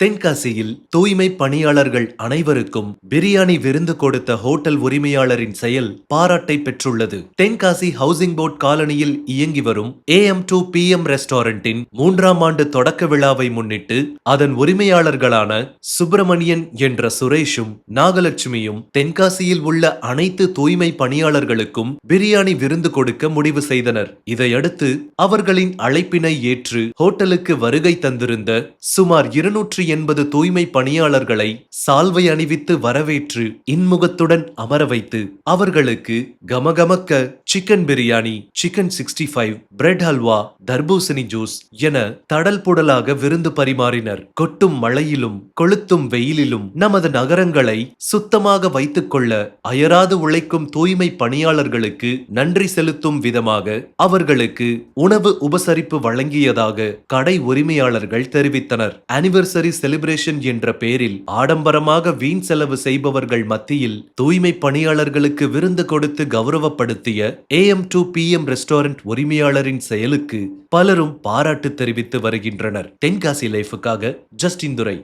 தென்காசியில் தூய்மை பணியாளர்கள் அனைவருக்கும் பிரியாணி விருந்து கொடுத்த ஹோட்டல் உரிமையாளரின் செயல் பாராட்டை பெற்றுள்ளது. தென்காசி ஹவுசிங் போர்ட் காலனியில் இயங்கி வரும் AM2 PM ரெஸ்டாரண்டின் 3ஆம் ஆண்டு தொடக்க விழாவை முன்னிட்டு அதன் உரிமையாளர்களான சுப்பிரமணியன் என்ற சுரேஷும் நாகலட்சுமியும் தென்காசியில் உள்ள அனைத்து தூய்மை பணியாளர்களுக்கும் பிரியாணி விருந்து கொடுக்க முடிவு செய்தனர். இதையடுத்து அவர்களின் அழைப்பினை ஏற்று ஹோட்டலுக்கு வருகை தந்திருந்த சுமார் 280 தூய்மை பணியாளர்களை சால்வை அணிவித்து வரவேற்று இன்முகத்துடன் அமர வைத்து அவர்களுக்கு கமகமக்க chicken biryani, chicken 65, bread halwa, தர்பூசணி ஜூஸ் என தடல் புடலாக விருந்து பரிமாறினர். கொட்டும் மழையிலும் கொளுத்தும் வெயிலிலும் நமது நகரங்களை சுத்தமாக வைத்துக் கொள்ள அயராது உழைக்கும் தூய்மை பணியாளர்களுக்கு நன்றி செலுத்தும் விதமாக அவர்களுக்கு உணவு உபசரிப்பு வழங்கியதாக கடை உரிமையாளர்கள் தெரிவித்தனர். ஆனிவர்சரி செலிப்ரேஷன் என்ற பெயரில் ஆடம்பரமாக வீண் செலவு செய்பவர்கள் மத்தியில் தூய்மை பணியாளர்களுக்கு விருந்து கொடுத்து கௌரவப்படுத்திய AM2 PM ரெஸ்டாரண்ட் உரிமையாளரின் செயலுக்கு பலரும் பாராட்டு தெரிவித்து வருகின்றனர். தென்காசி லைஃபுக்காக ஜஸ்டின் துரை.